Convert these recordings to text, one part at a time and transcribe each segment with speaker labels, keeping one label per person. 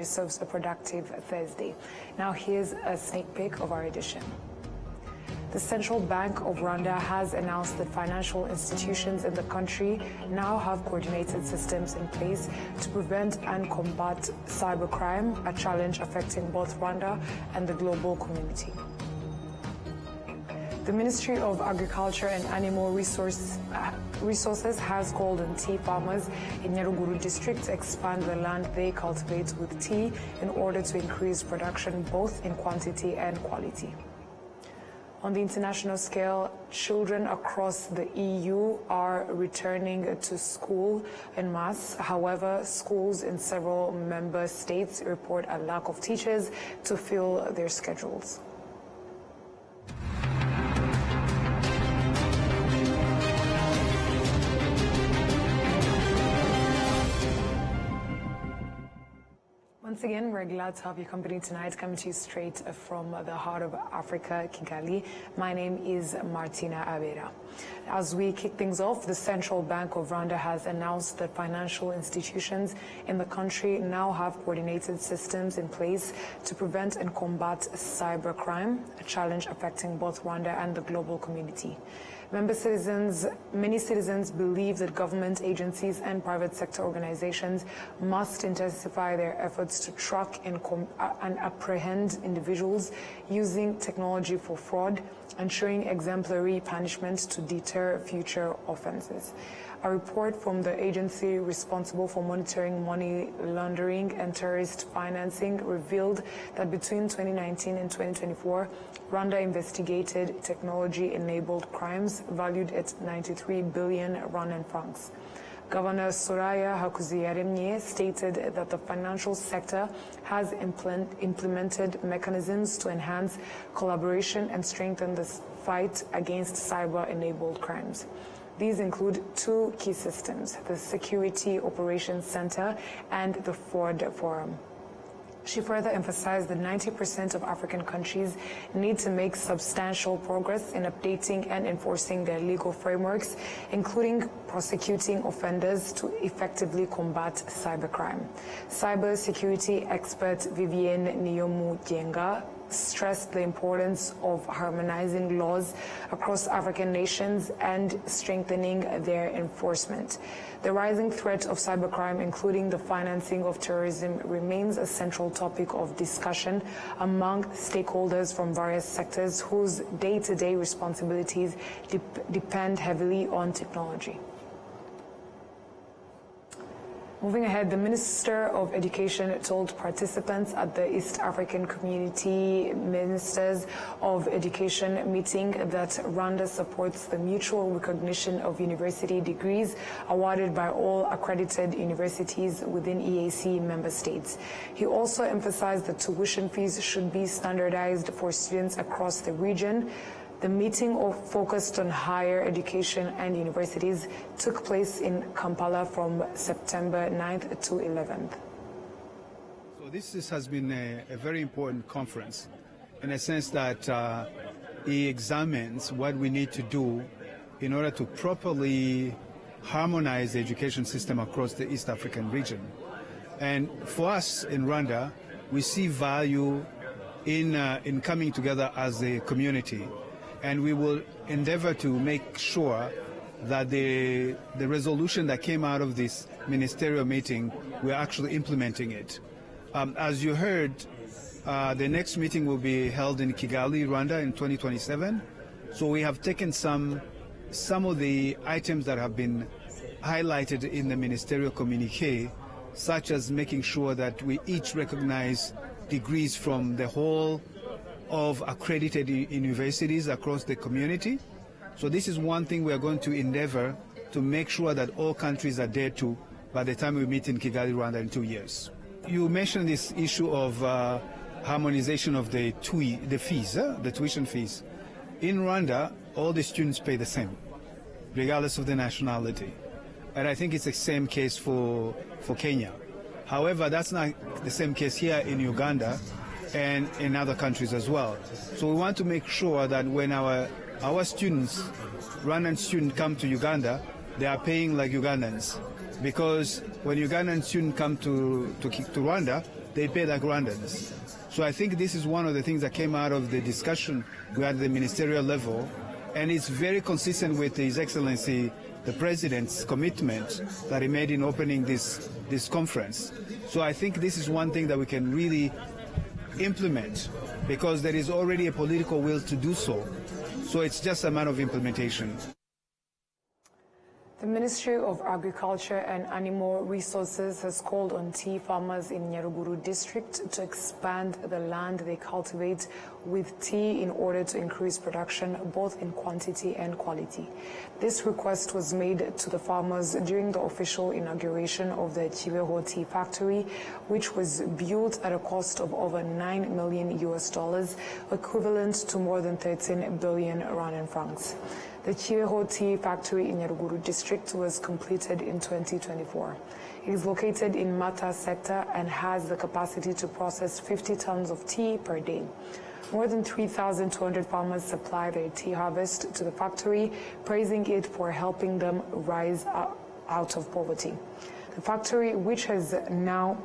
Speaker 1: serves a productive Thursday. Now here's a sneak peek of our edition. The Central Bank of Rwanda has announced that financial institutions in the country now have coordinated systems in place to prevent and combat cybercrime, a challenge affecting both Rwanda and the global community. The Ministry of Agriculture and Animal Resources has called on tea farmers in Nyaruguru district to expand the land they cultivate with tea in order to increase production both in quantity and quality. On the international scale, children across the EU are returning to school en masse. However, schools in several member states report a lack of teachers to fill their schedules. Once again, we're glad to have your company tonight, coming to you straight from the heart of Africa, Kigali. My name is Martina Abera. As we kick things off, the Central Bank of Rwanda has announced that financial institutions in the country now have coordinated systems in place to prevent and combat cybercrime, a challenge affecting both Rwanda and the global community. Many citizens believe that government agencies and private sector organizations must intensify their efforts to track and apprehend individuals using technology for fraud, ensuring exemplary punishment to deter future offenses. A report from the agency responsible for monitoring money laundering and terrorist financing revealed that between 2019 and 2024, Rwanda investigated technology-enabled crimes valued at 93 billion Rwandan francs. Governor Soraya Hakuziyaremye stated that the financial sector has implemented mechanisms to enhance collaboration and strengthen the fight against cyber-enabled crimes. These include two key systems, the Security Operations Center and the Fraud Forum. She further emphasized that 90% of African countries need to make substantial progress in updating and enforcing their legal frameworks, including prosecuting offenders to effectively combat cybercrime. Cybersecurity expert Vivienne Niyomugenga stressed the importance of harmonizing laws across African nations and strengthening their enforcement. The rising threat of cybercrime, including the financing of terrorism, remains a central topic of discussion among stakeholders from various sectors whose day-to-day responsibilities depend heavily on technology. Moving ahead, the Minister of Education told participants at the East African Community Ministers of Education meeting that Rwanda supports the mutual recognition of university degrees awarded by all accredited universities within EAC member states. He also emphasized that tuition fees should be standardized for students across the region. The meeting focused on higher education and universities took place in Kampala from September 9th to 11th.
Speaker 2: So this has been a very important conference in a sense that it examines what we need to do in order to properly harmonize the education system across the East African region. And for us in Rwanda, we see value in coming together as a community. And we will endeavor to make sure that the resolution that came out of this ministerial meeting, we're actually implementing it. As you heard, the next meeting will be held in Kigali, Rwanda in 2027. So we have taken some of the items that have been highlighted in the ministerial communique, such as making sure that we each recognize degrees from the whole of accredited universities across the community. So this is one thing we are going to endeavor to make sure that all countries adhere to by the time we meet in Kigali, Rwanda in 2 years. You mentioned this issue of harmonization of the fees, the tuition fees. In Rwanda, all the students pay the same, regardless of the nationality. And I think it's the same case for Kenya. However, that's not the same case here in Uganda and in other countries as well. So we want to make sure that when our students, Rwandan students, come to Uganda, they are paying like Ugandans. Because when Ugandan students come to Rwanda, they pay like Rwandans. So I think this is one of the things that came out of the discussion we had at the ministerial level, and it's very consistent with His Excellency the President's commitment that he made in opening this conference. So I think this is one thing that we can really implement, because there is already a political will to do so. So it's just a matter of implementation.
Speaker 1: The Ministry of Agriculture and Animal Resources has called on tea farmers in Nyaruguru district to expand the land they cultivate with tea in order to increase production both in quantity and quality. This request was made to the farmers during the official inauguration of the Chiweho Tea Factory, which was built at a cost of over $9 million, equivalent to more than 13 billion Rwandan francs. The Chiweho Tea Factory in Nyaruguru district was completed in 2024. It is located in Mata sector and has the capacity to process 50 tons of tea per day. More than 3,200 farmers supply their tea harvest to the factory, praising it for helping them rise out of poverty. The factory, which has now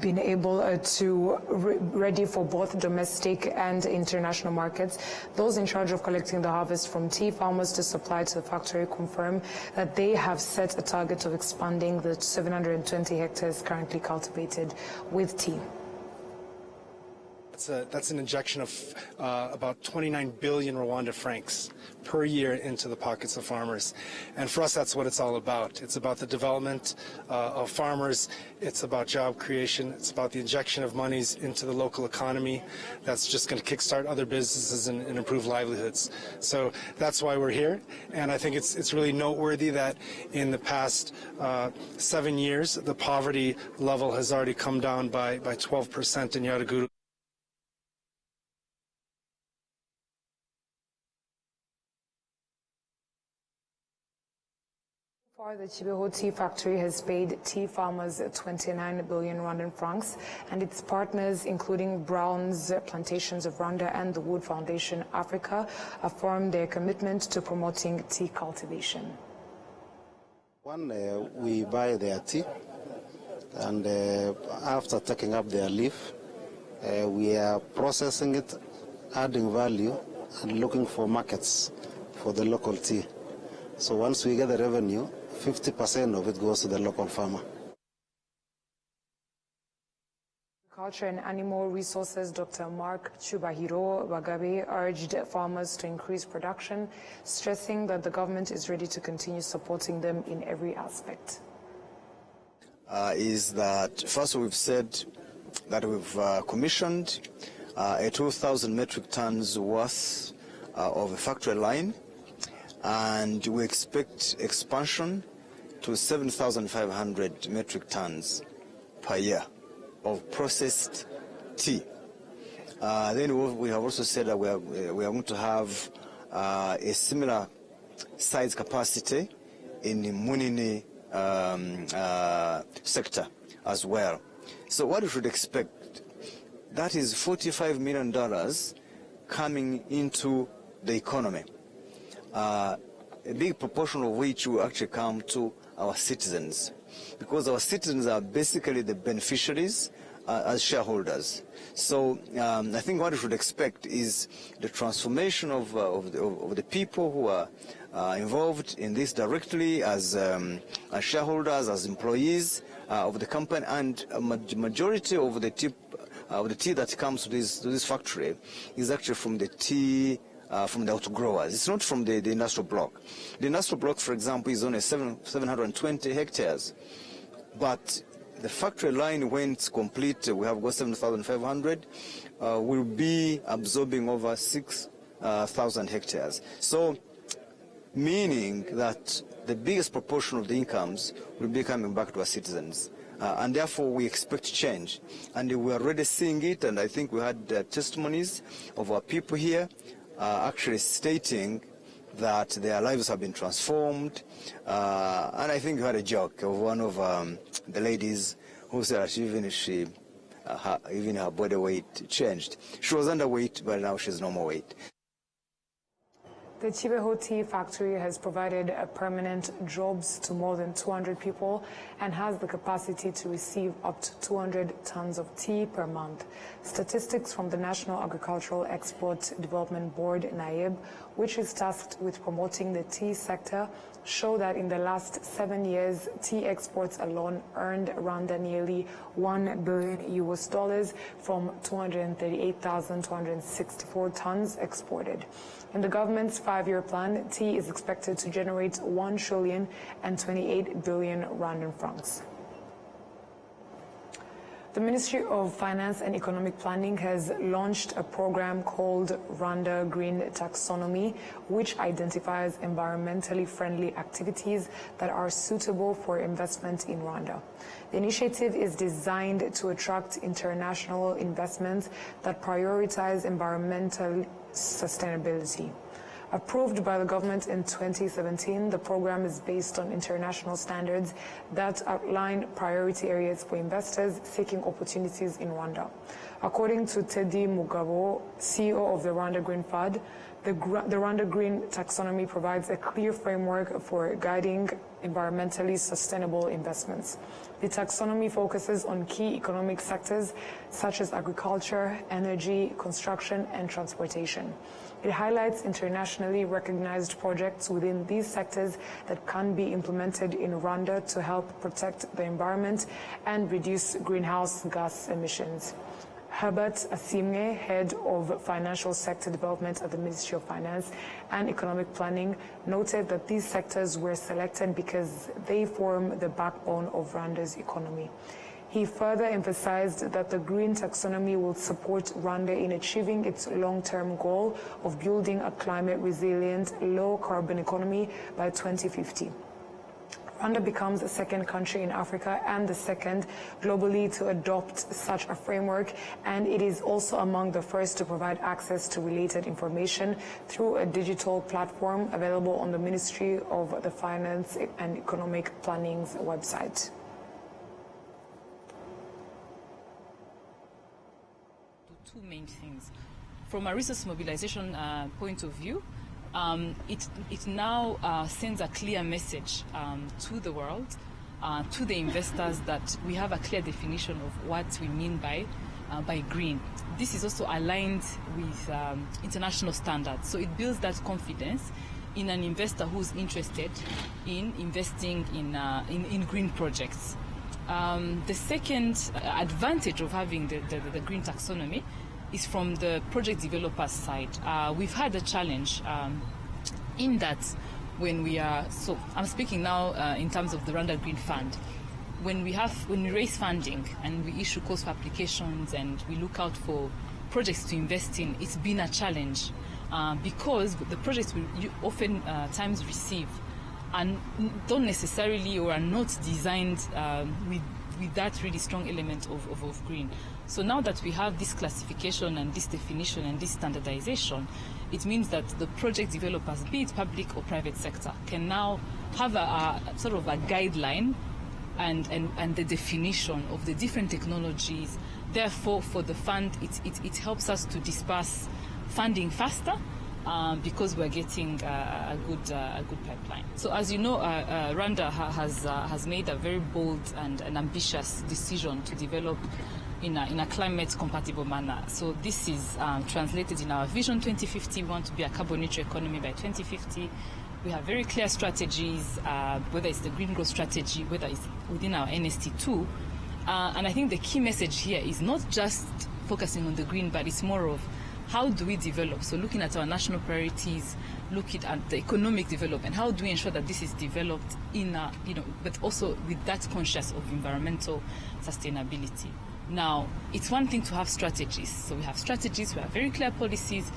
Speaker 1: been able to ready for both domestic and international markets. Those in charge of collecting the harvest from tea farmers to supply to the factory confirm that they have set a target of expanding the 720 hectares currently cultivated with tea.
Speaker 3: That's an injection of about 29 billion Rwanda francs per year into the pockets of farmers. And for us, that's what it's all about. It's about the development of farmers. It's about job creation. It's about the injection of monies into the local economy. That's just going to kickstart other businesses and improve livelihoods. So that's why we're here. And I think it's really noteworthy that in the past 7 years, the poverty level has already come down by 12% in Nyaruguru.
Speaker 1: The Chiweho Tea Factory has paid tea farmers 29 billion Rwandan francs, and its partners, including Brown's Plantations of Rwanda and the Wood Foundation Africa, affirmed their commitment to promoting tea cultivation.
Speaker 4: We buy their tea, and after taking up their leaf, we are processing it, adding value, and looking for markets for the local tea. So once we get the revenue, 50% of it goes to the local farmer.
Speaker 1: Agriculture and Animal Resources Dr. Mark Chubahiro Bagabe urged farmers to increase production, stressing that the government is ready to continue supporting them in every aspect.
Speaker 5: Is that first we've said that we've commissioned a 2,000 metric tons worth of a factory line, and we expect expansion to 7,500 metric tons per year of processed tea. Then we have also said that we are going to have a similar size capacity in the Munini sector as well. So what we should expect, that is $45 million coming into the economy. A big proportion of which will actually come to our citizens, because our citizens are basically the beneficiaries as shareholders. So I think what we should expect is the transformation of the people who are involved in this directly as shareholders, as employees of the company, and a majority of the tea that comes to this factory is actually from the tea. From the outgrowers. It's not from the industrial block. The industrial block, for example, is only 720 hectares. But the factory line, when it's complete, we have got 7,500, will be absorbing over 6,000 hectares. So, meaning that the biggest proportion of the incomes will be coming back to our citizens. And therefore, we expect change. And we are already seeing it, and I think we had testimonies of our people here actually stating that their lives have been transformed. And I think we had a joke of one of the ladies who said that even her body weight changed. She was underweight, but now she's normal weight.
Speaker 1: The Chibeho tea factory has provided permanent jobs to more than 200 people and has the capacity to receive up to 200 tons of tea per month. Statistics from the National Agricultural Export Development Board, NAEB, which is tasked with promoting the tea sector, show that in the last 7 years, tea exports alone earned Rwanda nearly $1 billion from 238,264 tons exported. In the government's 5-year plan, tea is expected to generate 1,028 billion Rwandan francs. The Ministry of Finance and Economic Planning has launched a program called Rwanda Green Taxonomy, which identifies environmentally friendly activities that are suitable for investment in Rwanda. The initiative is designed to attract international investments that prioritize environmental sustainability. Approved by the government in 2017, the program is based on international standards that outline priority areas for investors seeking opportunities in Rwanda. According to Teddy Mugabo, CEO of the Rwanda Green Fund, the Rwanda Green Taxonomy provides a clear framework for guiding environmentally sustainable investments. The taxonomy focuses on key economic sectors such as agriculture, energy, construction, and transportation. It highlights internationally recognized projects within these sectors that can be implemented in Rwanda to help protect the environment and reduce greenhouse gas emissions. Herbert Asimwe, Head of Financial Sector Development at the Ministry of Finance and Economic Planning, noted that these sectors were selected because they form the backbone of Rwanda's economy. He further emphasized that the Green Taxonomy will support Rwanda in achieving its long-term goal of building a climate-resilient, low-carbon economy by 2050. Rwanda becomes the second country in Africa and the second globally to adopt such a framework, and it is also among the first to provide access to related information through a digital platform available on the Ministry of the Finance and Economic Planning's website.
Speaker 6: Two main things. From a resource mobilization point of view, it now sends a clear message to the world, to the investors, that we have a clear definition of what we mean by green. This is also aligned with international standards, so it builds that confidence in an investor who's interested in investing in green projects. The second advantage of having the green taxonomy is from the project developers side. We've had a challenge in that when we are, so I'm speaking now in terms of the Rwanda Green Fund, when we raise funding and we issue calls for applications and we look out for projects to invest in, it's been a challenge because the projects we often times receive and don't necessarily or are not designed with that really strong element of green. So now that we have this classification and this definition and this standardization, it means that the project developers, be it public or private sector, can now have a sort of a guideline and the definition of the different technologies. Therefore, for the fund, it helps us to disperse funding faster because we're getting a good pipeline. So as you know, Rwanda has made a very bold and ambitious decision to develop in a climate-compatible manner. So this is translated in our Vision 2050. We want to be a carbon-neutral economy by 2050. We have very clear strategies, whether it's the green growth strategy, whether it's within our NST2. And I think the key message here is not just focusing on the green, but it's more of how do we develop? So looking at our national priorities, looking at the economic development, how do we ensure that this is developed in a, but also with that conscious of environmental sustainability. Now, it's one thing to have strategies. So we have strategies, we have very clear policies,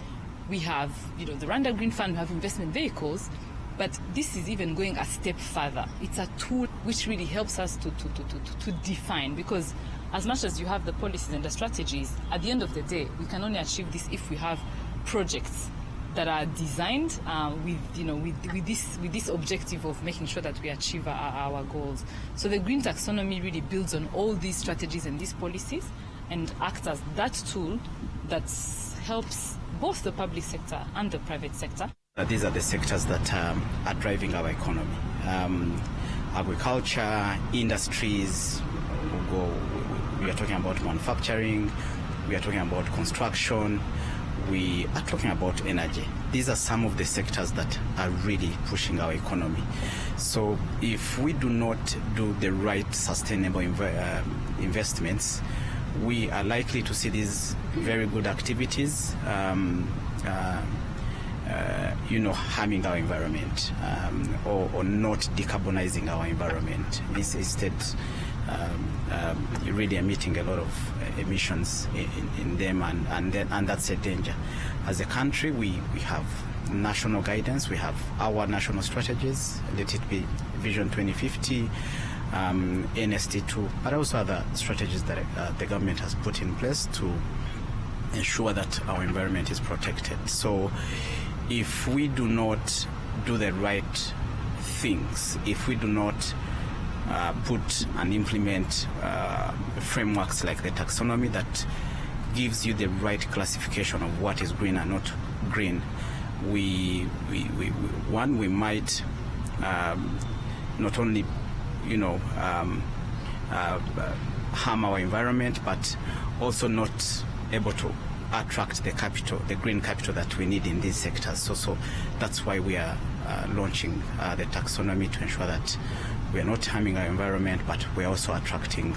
Speaker 6: we have, the Rwanda Green Fund, we have investment vehicles, but this is even going a step further. It's a tool which really helps us to define, because as much as you have the policies and the strategies, at the end of the day, we can only achieve this if we have projects that are designed with this objective of making sure that we achieve our goals. So the Green Taxonomy really builds on all these strategies and these policies and acts as that tool that helps both the public sector and the private sector
Speaker 7: These are the sectors that are driving our economy. Agriculture, industries, we are talking about manufacturing, we are talking about construction, we are talking about energy. These are some of the sectors that are really pushing our economy. So if we do not do the right sustainable investments, we are likely to see these very good activities harming our environment or not decarbonizing our environment. Instead, really emitting a lot of emissions in them, and that's a danger. As a country, we have national guidance, we have our national strategies, let it be Vision 2050, NST2, but also other strategies that the government has put in place to ensure that our environment is protected. So if we do not do the right things, if we do not put and implement frameworks like the taxonomy that gives you the right classification of what is green and not green, we might not only harm our environment, but also not able to attract the capital, the green capital that we need in these sectors. So that's why we are launching the taxonomy, to ensure that we are not harming our environment, but we are also attracting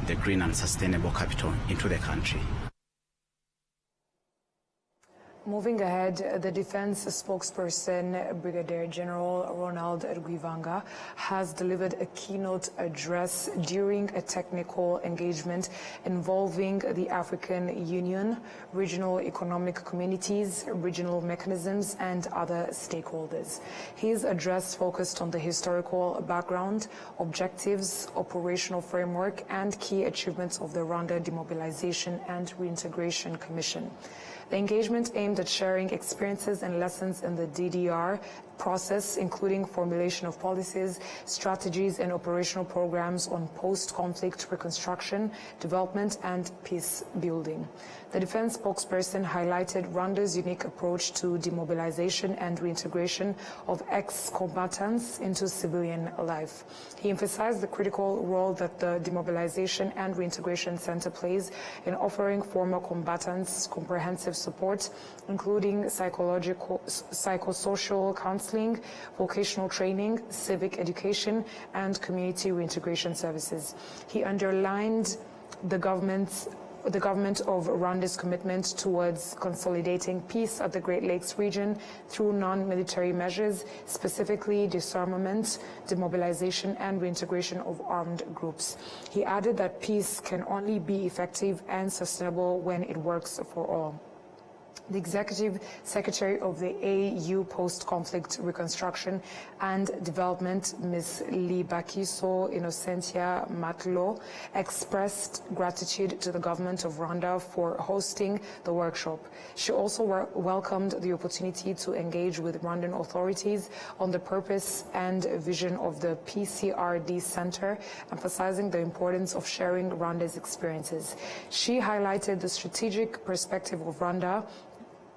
Speaker 7: the green and sustainable capital into the country.
Speaker 1: Moving ahead, the defense spokesperson, Brigadier General Ronald Rwanda, has delivered a keynote address during a technical engagement involving the African Union, regional economic communities, regional mechanisms, and other stakeholders. His address focused on the historical background, objectives, operational framework, and key achievements of the Rwanda Demobilization and Reintegration Commission. The engagement aimed at sharing experiences and lessons in the DDR process, including formulation of policies, strategies, and operational programs on post-conflict reconstruction, development, and peace building. The defense spokesperson highlighted Rwanda's unique approach to demobilization and reintegration of ex-combatants into civilian life. He emphasized the critical role that the Demobilization and Reintegration Center plays in offering former combatants comprehensive support, including psychosocial counseling, vocational training, civic education, and community reintegration services. He underlined the government of Rwanda's commitment towards consolidating peace at the Great Lakes region through non-military measures, specifically disarmament, demobilization, and reintegration of armed groups. He added that peace can only be effective and sustainable when it works for all. The Executive Secretary of the AU Post-Conflict Reconstruction and Development, Ms. Libakiso Innocentia Matlo, expressed gratitude to the government of Rwanda for hosting the workshop. She also welcomed the opportunity to engage with Rwandan authorities on the purpose and vision of the PCRD Center, emphasizing the importance of sharing Rwanda's experiences. She highlighted the strategic perspective of Rwanda,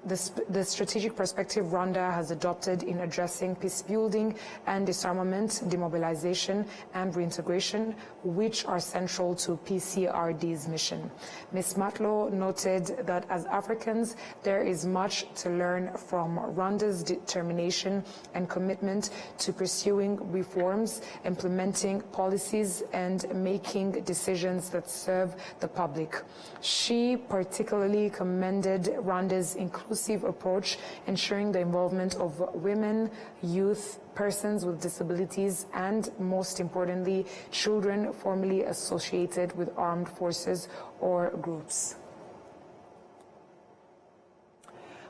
Speaker 1: the strategic perspective Rwanda has adopted in addressing peace building and disarmament, demobilization, and reintegration, which are central to PCRD's mission. Ms. Matlo noted that as Africans, there is much to learn from Rwanda's determination and commitment to pursuing reforms, implementing policies, and making decisions that serve the public. She particularly commended Rwanda's inclusive approach, ensuring the involvement of women, youth, persons with disabilities, and most importantly, children formerly associated with armed forces or groups.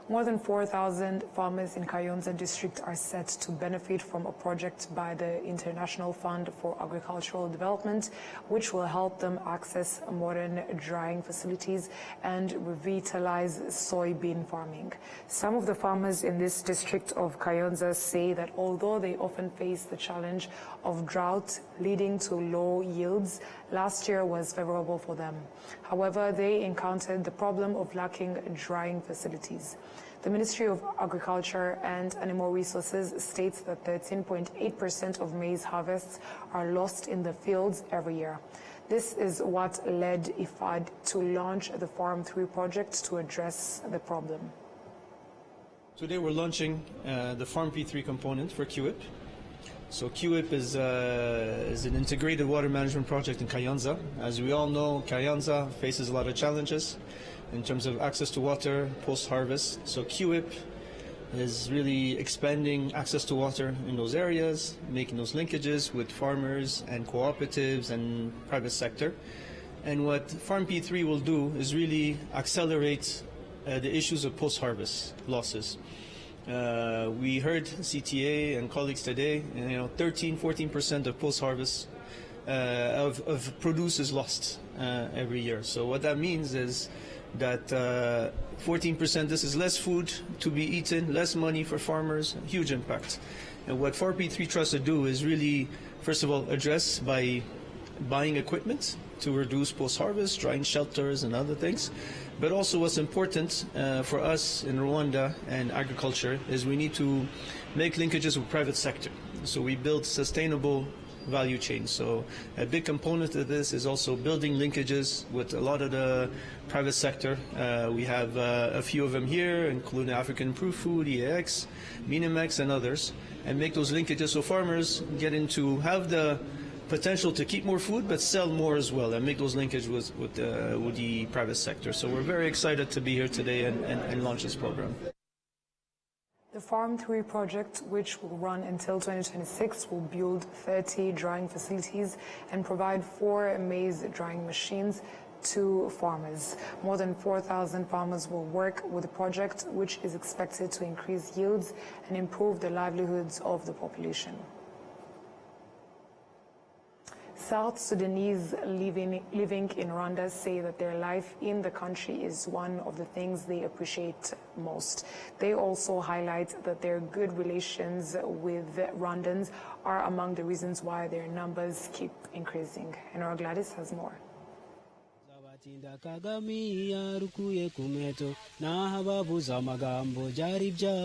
Speaker 1: More than 4,000 farmers in Kayonza district are set to benefit from a project by the International Fund for Agricultural Development, which will help them access modern drying facilities and revitalize soybean farming. Some of the farmers in this district of Kayonza say that although they often face the challenge of drought leading to low yields, last year was favorable for them. However, they encountered the problem of lacking drying facilities. The Ministry of Agriculture and Animal Resources states that 13.8% of maize harvests are lost in the fields every year. This is what led IFAD to launch the Farm 3 project to address the problem.
Speaker 8: Today we're launching the Farm P3 component for QIP. So QIP is an integrated water management project in Kayonza. As we all know, Kayonza faces a lot of challenges in terms of access to water post-harvest. So QIP is really expanding access to water in those areas, making those linkages with farmers and cooperatives and private sector. And what Farm P3 will do is really accelerate the issues of post-harvest losses. We heard CTA and colleagues today, 13-14% of post-harvest of produce is lost every year. So what that means is that 14%, this is less food to be eaten, less money for farmers, huge impact. And what 4P3 tries to do is really, first of all, address by buying equipment to reduce post-harvest, drying shelters and other things. But also what's important for us in Rwanda and agriculture is we need to make linkages with private sector. So we build sustainable value chains. So a big component of this is also building linkages with a lot of the private sector. We have a few of them here, including African Improved Food, EAX, Minimex, and others, and make those linkages so farmers get into have the potential to keep more food but sell more as well, and make those linkages with the private sector. So we're very excited to be here today and launch this program.
Speaker 1: The Farm 3 project, which will run until 2026, will build 30 drying facilities and provide 4 maize drying machines to farmers. More than 4,000 farmers will work with the project, which is expected to increase yields and improve the livelihoods of the population. South Sudanese living in Rwanda say that their life in the country is one of the things they appreciate most. They also highlight that their good relations with Rwandans are among the reasons why their numbers keep increasing. And our Gladys has more.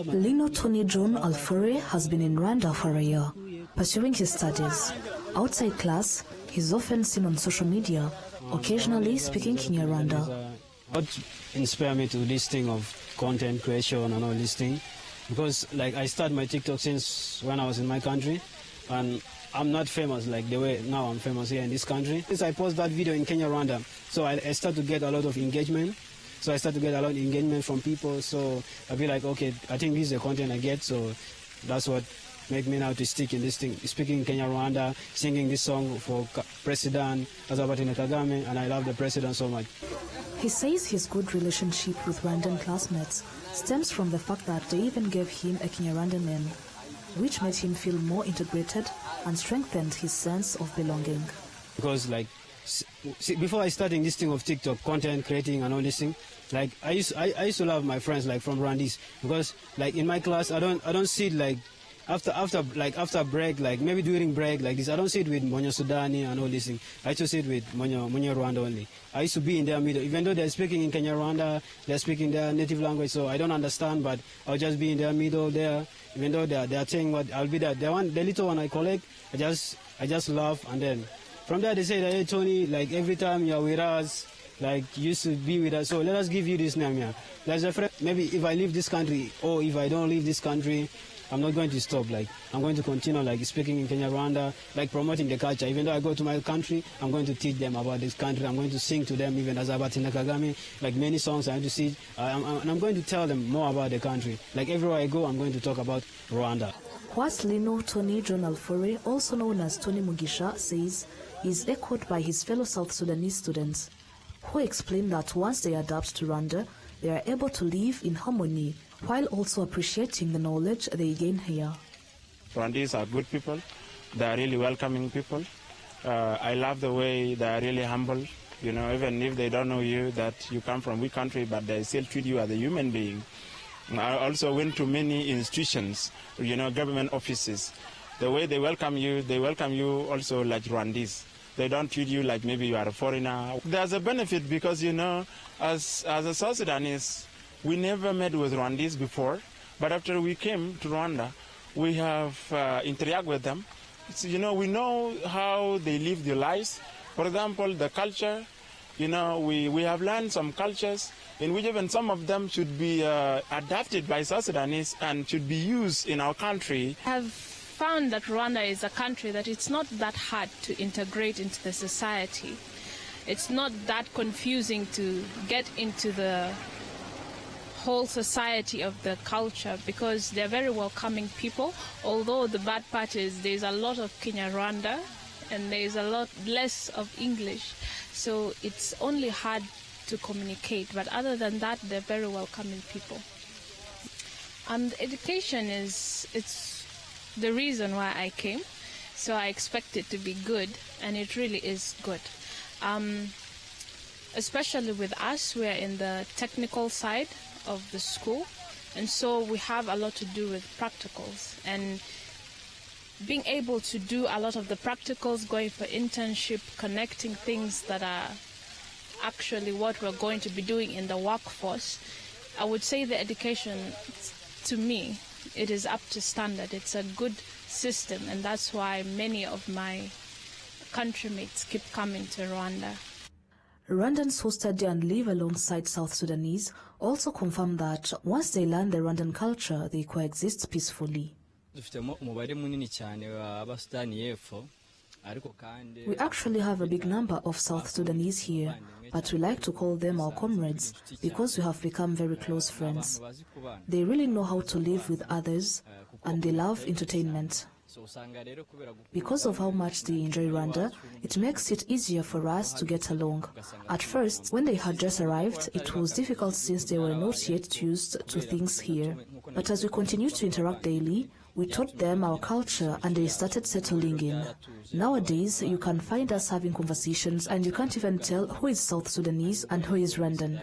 Speaker 9: Lino Tony John Alfore has been in Rwanda for a year, pursuing his studies. Outside class, he's often seen on social media, occasionally speaking Kinyarwanda.
Speaker 10: What inspired me to this thing of content creation and all this thing, because like I started my TikTok since when I was in my country, and I'm not famous like the way now I'm famous here in this country. Since I posted that video in Kenya, Rwanda, so I started to get a lot of engagement. So I started to get a lot of engagement from people. So I feel like, okay, I think this is the content I get. So that's what made me now to stick in this thing, speaking in Kenya, Rwanda, singing this song for President Kagame, and I love the president so much.
Speaker 9: He says his good relationship with Rwandan classmates stems from the fact that they even gave him a Kinyarwanda name, which made him feel more integrated and strengthened his sense of belonging.
Speaker 10: Because like, before I started this thing of TikTok, content creating and all this thing, like I used to love my friends like from Rwandese, because like in my class I don't sit like after break, like maybe during break like this, I don't sit with Monyo Sudani and all this thing. I used to sit with Monyo Rwanda only. I used to be in their middle, even though they're speaking in Kenya Rwanda, they're speaking their native language, so I don't understand, but I'll just be in their middle there, even though they're saying what, I'll be there. The little one I collect, I just laugh, and then from there they say that, hey Tony, like every time you're with us, like you used to be with us, so let us give you this name here. There's a friend, maybe if I leave this country, or if I don't leave this country, I'm not going to stop. Like I'm going to continue like speaking in Kenya, Rwanda, like promoting the culture. Even though I go to my country, I'm going to teach them about this country. I'm going to sing to them, even as about Kagame, like many songs I have to see. And I'm going to tell them more about the country. Like everywhere I go, I'm going to talk about Rwanda.
Speaker 9: What Lino Tony John Alfore, also known as Tony Mugisha, says is echoed by his fellow South Sudanese students, who explain that once they adapt to Rwanda, they are able to live in harmony, while also appreciating the knowledge they gain here.
Speaker 11: Rwandese are good people. They are really welcoming people. I love the way they are really humble. You know, even if they don't know you, that you come from which country, but they still treat you as a human being. I also went to many institutions, you know, government offices. The way they welcome you also like Rwandese. They don't treat you like maybe you are a foreigner. There's a benefit because, you know, as a South Sudanese, We never met with Rwandese before, but after we came to Rwanda, we have interacted with them. We know how they live their lives. For example, the culture, we have learned some cultures in which even some of them should be adapted by South Sudanese and should be used in our country.
Speaker 12: I've found that Rwanda is a country that it's not that hard to integrate into the society. It's not that confusing to get into the whole society of the culture because they're very welcoming people, although the bad part is there's a lot of Kinyarwanda and there's a lot less of English, so it's only hard to communicate, but other than that they're very welcoming people. And education it's the reason why I came, so I expect it to be good, and it really is good. Especially with us, we're in the technical side of the school, and so we have a lot to do with practicals, and being able to do a lot of the practicals, going for internship, connecting things that are actually what we're going to be doing in the workforce. I would say the education, to me, it is up to standard. It's a good system, and that's why many of my countrymates keep coming to Rwanda.
Speaker 9: Rwandans who study and live alongside South Sudanese also confirm that once they learn the Rwandan culture, they coexist peacefully. We actually have a big number of South Sudanese here, but we like to call them our comrades because we have become very close friends. They really know how to live with others, and they love entertainment. Because of how much they enjoy Rwanda, it makes it easier for us to get along. At first, when they had just arrived, it was difficult since they were not yet used to things here. But as we continued to interact daily, we taught them our culture and they started settling in. Nowadays, you can find us having conversations and you can't even tell who is South Sudanese and who is Rwandan.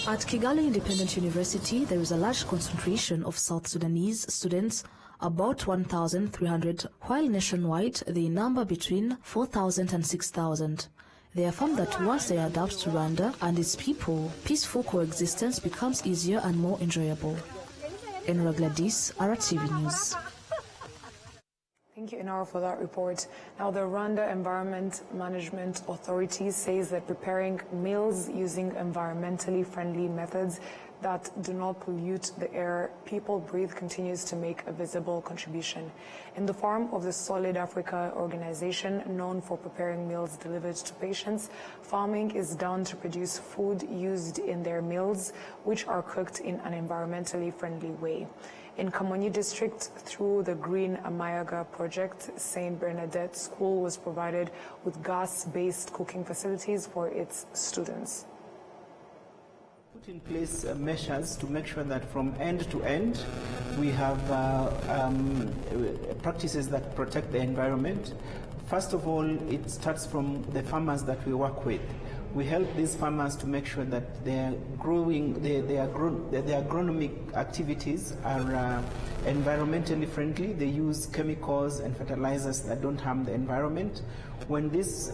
Speaker 9: At Kigali Independent University, there is a large concentration of South Sudanese students, about 1,300, while nationwide they number between 4,000 and 6,000. They affirm that once they adapt to Rwanda and its people, peaceful coexistence becomes easier and more enjoyable. Enora Gladys, RwandaTV News.
Speaker 1: Thank you, Inara, for that report. Now, the Rwanda Environment Management Authority says that preparing meals using environmentally friendly methods that do not pollute the air people breathe continues to make a visible contribution. In the form of the Solid Africa organization, known for preparing meals delivered to patients, farming is done to produce food used in their meals, which are cooked in an environmentally friendly way. In Kamonyi district, through the Green Amayaga project, St. Bernadette School was provided with gas-based cooking facilities for its students.
Speaker 13: Put in place measures to make sure that from end to end we have practices that protect the environment. First of all, it starts from the farmers that we work with. We help these farmers to make sure that their agronomic activities are environmentally friendly. They use chemicals and fertilizers that don't harm the environment. When these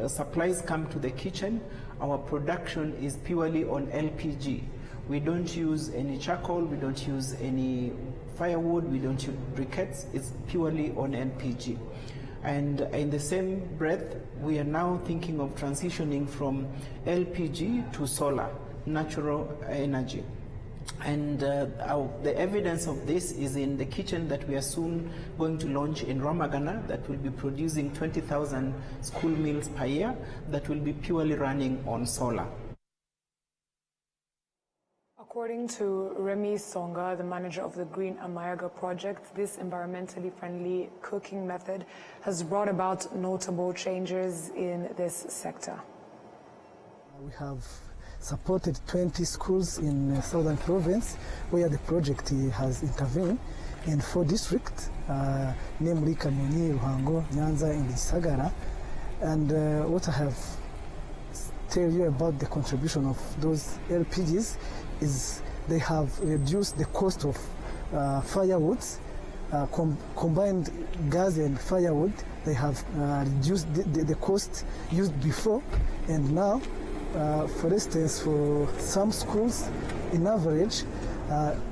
Speaker 13: supplies come to the kitchen, our production is purely on LPG. We don't use any charcoal, we don't use any firewood, we don't use briquettes, it's purely on LPG. And in the same breath, we are now thinking of transitioning from LPG to solar, natural energy. And the evidence of this is in the kitchen that we are soon going to launch in Ramagana, that will be producing 20,000 school meals per year that will be purely running on solar.
Speaker 1: According to Remy Songa, the manager of the Green Amayaga project, this environmentally friendly cooking method has brought about notable changes in this sector.
Speaker 14: We have supported 20 schools in southern province where the project has intervened in 4 districts, namely Kamonyi, Ruhango, Nyanza, and Gisagara. And what I have tell you about the contribution of those LPGs is they have reduced the cost of firewoods, combined gas and firewood. They have reduced the cost used before, and now For instance, for some schools, in average,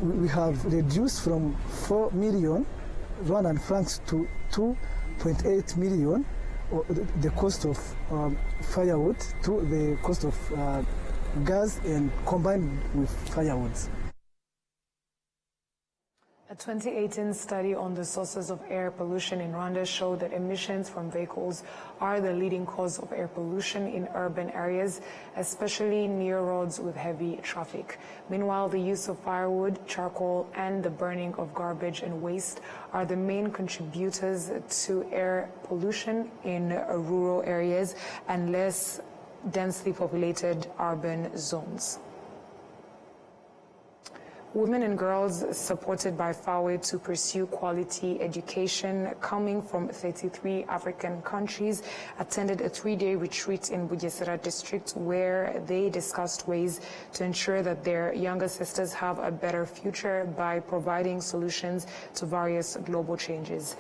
Speaker 14: we have reduced from 4 million Rwandan francs to 2.8 million, the cost of firewood to the cost of gas and combined with firewood.
Speaker 1: A 2018 study on the sources of air pollution in Rwanda showed that emissions from vehicles are the leading cause of air pollution in urban areas, especially near roads with heavy traffic. Meanwhile, the use of firewood, charcoal, and the burning of garbage and waste are the main contributors to air pollution in rural areas and less densely populated urban zones. Women and girls supported by FAWE to pursue quality education coming from 33 African countries attended a 3-day retreat in Bugesera district where they discussed ways to ensure that their younger sisters have a better future by providing solutions to various global changes.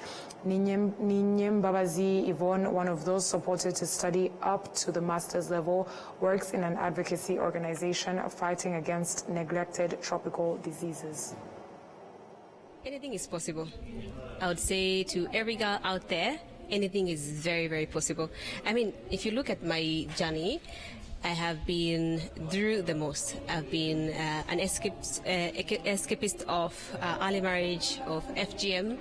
Speaker 1: Ninyem Babazi Yvonne, one of those supported to study up to the master's level, works in an advocacy organization fighting against neglected tropical diseases.
Speaker 15: Anything is possible. I would say to every girl out there, anything is very, very possible. I mean, if you look at my journey, I have been through the most. I've been an escapist of early marriage, of FGM,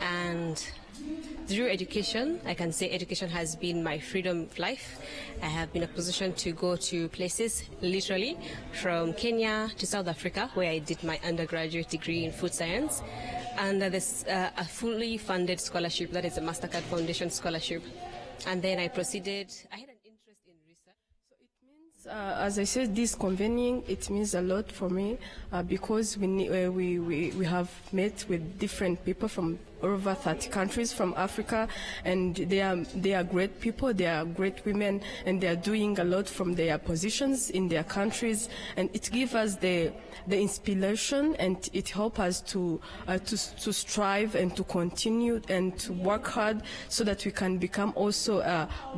Speaker 15: and through education, I can say education has been my freedom of life. I have been in a position to go to places, literally, from Kenya to South Africa, where I did my undergraduate degree in food science. And there's a fully funded scholarship, that is a MasterCard Foundation scholarship. And then I proceeded, I had an interest in research.
Speaker 16: So it means, as I said, this convening, it means a lot for me because we have met with different people from over 30 countries from Africa, and they are great people, they are great women, and they are doing a lot from their positions in their countries, and it gives us the inspiration, and it helps us to strive and to continue and to work hard so that we can become also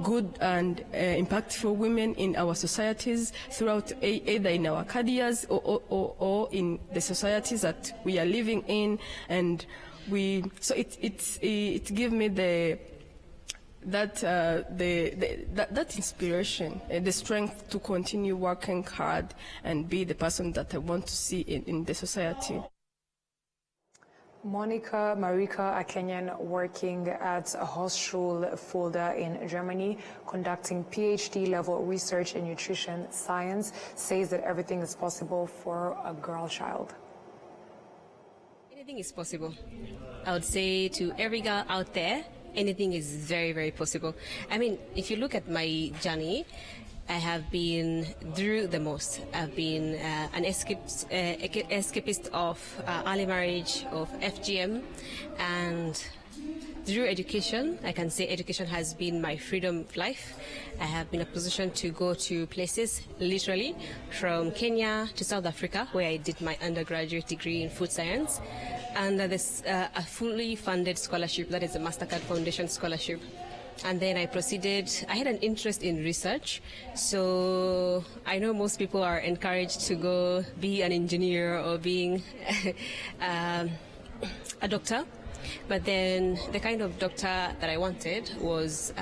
Speaker 16: good and impactful women in our societies throughout either in our careers or in the societies that we are living in. And so it gives me that inspiration, the strength to continue working hard and be the person that I want to see in the society.
Speaker 1: Monica Marika, a Kenyan working at a Hochschule Fulda in Germany, conducting PhD-level research in nutrition science, says that everything is possible for a girl child.
Speaker 15: Anything is possible. I would say to every girl out there, anything is very, very possible. I mean, if you look at my journey, I have been through the most. I've been an escapist of early marriage, of FGM, and through education, I can say education has been my freedom of life. I have been in a position to go to places, literally, from Kenya to South Africa, where I did my undergraduate degree in food science. And there's a fully funded scholarship, that is a MasterCard Foundation scholarship. And then I proceeded, I had an interest in research. So I know most people are encouraged to go be an engineer or being a doctor. But then the kind of doctor that I wanted was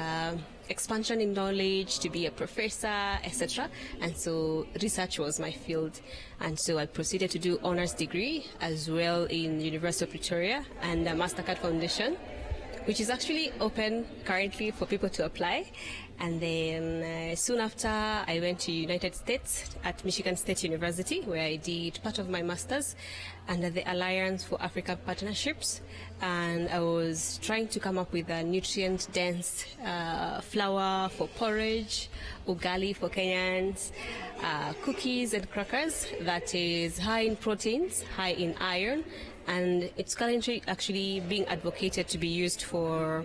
Speaker 15: expansion in knowledge, to be a professor, etc. And so research was my field. And so I proceeded to do honors degree as well in University of Pretoria and the MasterCard Foundation, which is actually open currently for people to apply. And then soon after, I went to United States at Michigan State University, where I did part of my master's under the Alliance for African Partnerships. And I was trying to come up with a nutrient-dense flour for porridge, ugali for Kenyans, cookies and crackers that is high in proteins, high in iron, and it's currently actually being advocated to be used for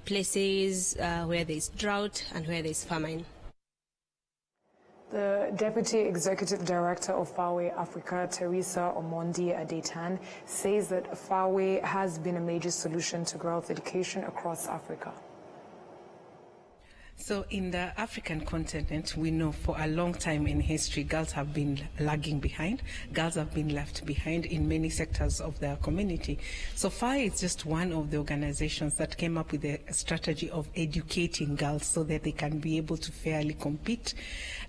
Speaker 15: places where there's drought and where there's famine.
Speaker 1: The Deputy Executive Director of FAWE Africa, Teresa Omondi Adetan, says that FAWE has been a major solution to girls' education across Africa.
Speaker 17: So in the African continent, we know for a long time in history, girls have been lagging behind. Girls have been left behind in many sectors of their community. So FAI is just one of the organizations that came up with a strategy of educating girls so that they can be able to fairly compete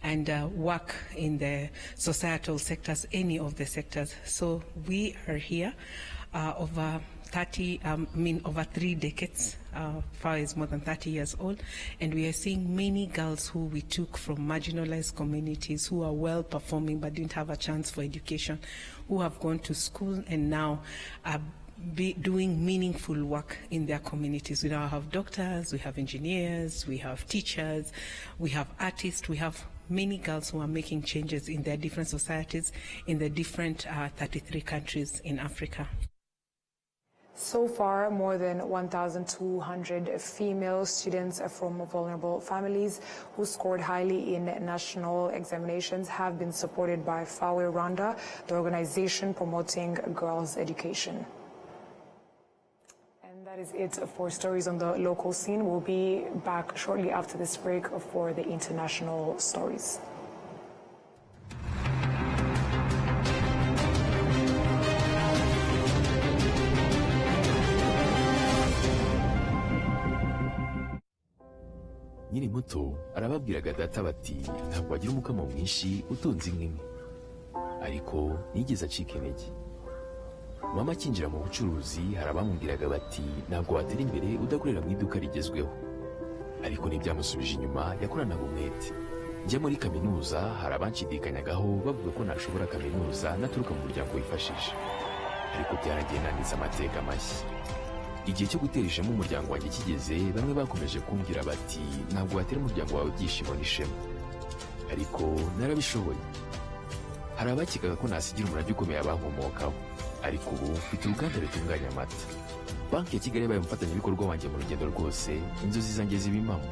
Speaker 17: and work in the societal sectors, any of the sectors. So we are here over 3 decades. FAI is more than 30 years old, and we are seeing many girls who we took from marginalized communities who are well performing but didn't have a chance for education, who have gone to school and now are doing meaningful work in their communities. We now have doctors, we have engineers, we have teachers, we have artists, we have many girls who are making changes in their different societies in the different 33 countries in Africa.
Speaker 1: So far, more than 1,200 female students from vulnerable families who scored highly in national examinations have been supported by FAI Rwanda, the organization promoting girls' education. And that is it for stories on the local scene. We'll be back shortly after this break for the international stories.
Speaker 18: Nyiri muto arababwiraga data bati ntabwo wagira umukamo mwinshi utunze inka imwe, ariko nigeze acika intege. Mama akinjira mu bucuruzi hari abamubwiraga bati ntabwo watera imbere udakorera mu iduka rigezweho, ariko ntibyamusubije inyuma, yakoranaga umwete. Njya muri kaminuza hari abanshidikanyagaho bavuga ko nashobora kaminuza naturuka mu muryango wifashije, ariko byaragendanitse amateka mashya. Igihe cyo gutera ishema umuryango wanjye kigeze, bamwe bakomeje kumbwira bati ntabwo watera umuryango wawe ibyishimo n'ishema, ariko narabishoboye. Hari abakekaga ko nasigira umurage ukomeye abankomokaho, ariko ubu mfite uruganda rutunganya amata. Banki ya Kigali yabaye umufatanyabikorwa wanjye mu rugendo rwose, inzozi zanjye ziba impamo.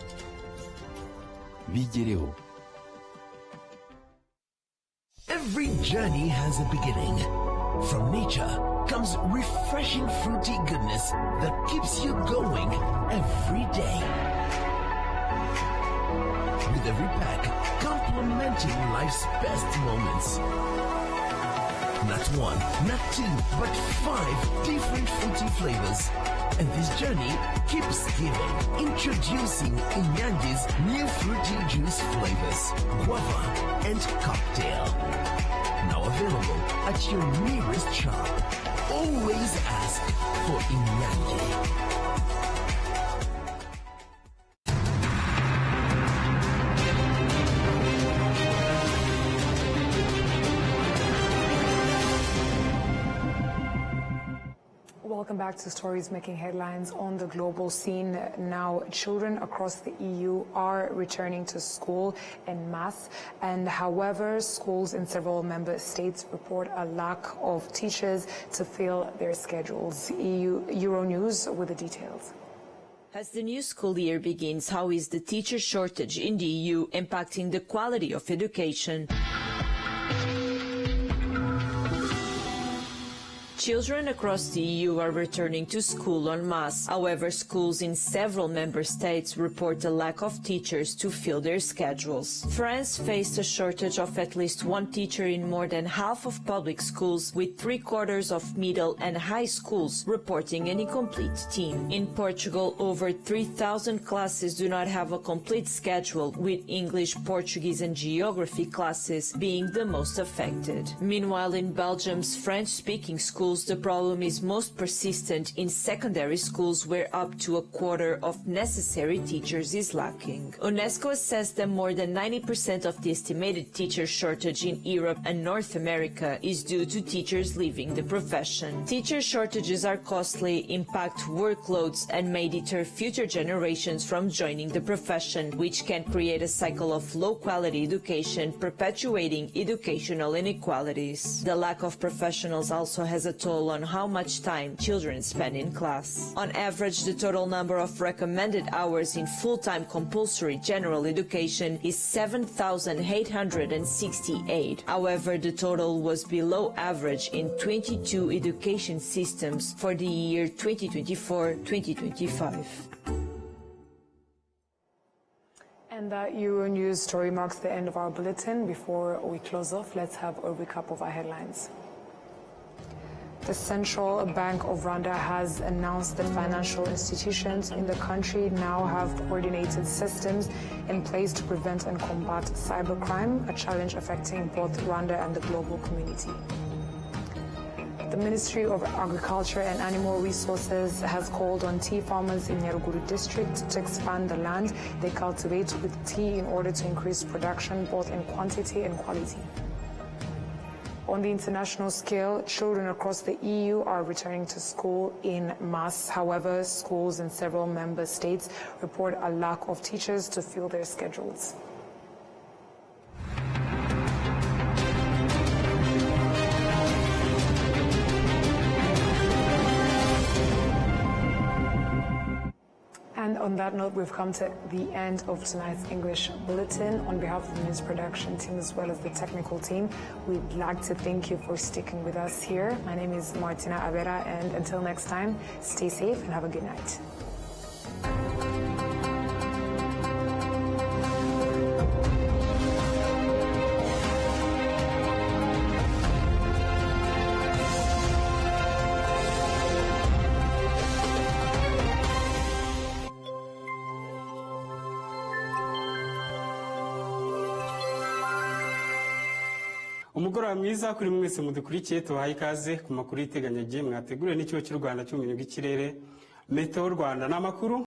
Speaker 18: Bigereho.
Speaker 19: Every journey has a beginning. From nature comes refreshing fruity goodness that keeps you going every day. With every pack complementing life's best moments. Not one, not two, but 5 different fruity flavors. And this journey keeps giving. Introducing Inyange's new fruity juice flavors, guava and cocktail. Now available at your nearest shop. Always ask for Inyange.
Speaker 1: Welcome back to stories making headlines on the global scene. Now, children across the EU are returning to school en masse, and however, schools in several member states report a lack of teachers to fill their schedules. Euronews with the details.
Speaker 20: As the new school year begins, how is the teacher shortage in the EU impacting the quality of education? Children across the EU are returning to school en masse. However, schools in several member states report a lack of teachers to fill their schedules. France faced a shortage of at least one teacher in more than half of public schools, with 3/4 of middle and high schools reporting an incomplete team. In Portugal, over 3,000 classes do not have a complete schedule, with English, Portuguese and geography classes being the most affected. Meanwhile, in Belgium's French-speaking schools, the problem is most persistent in secondary schools, where up to 1/4 of necessary teachers is lacking. UNESCO assessed that more than 90% of the estimated teacher shortage in Europe and North America is due to teachers leaving the profession. Teacher shortages are costly, impact workloads, and may deter future generations from joining the profession, which can create a cycle of low-quality education, perpetuating educational inequalities. The lack of professionals also has a toll on how much time children spend in class. On average, the total number of recommended hours in full-time compulsory general education is 7,868. However, the total was below average in 22 education systems for the year 2024-2025.
Speaker 1: And that Euronews story marks the end of our bulletin. Before we close off, let's have a recap of our headlines. The Central Bank of Rwanda has announced that financial institutions in the country now have coordinated systems in place to prevent and combat cybercrime, a challenge affecting both Rwanda and the global community. The Ministry of Agriculture and Animal Resources has called on tea farmers in Nyaruguru district to expand the land they cultivate with tea in order to increase production both in quantity and quality. On the international scale, children across the EU are returning to school in mass. However, schools in several member states report a lack of teachers to fill their schedules. And on that note, we've come to the end of tonight's English Bulletin. On behalf of the news production team as well as the technical team, we'd like to thank you for sticking with us here. My name is Martina Abera, and until next time, stay safe and have a good night.
Speaker 21: umugoroba mwiza kuri mwese mudukurikiye tubahaye ikaze ku makuru y'iteganyagihe mwateguriwe n'ikigo cy'u Rwanda cy'ubumenyi bw'ikirere Meteo Rwanda. Ni amakuru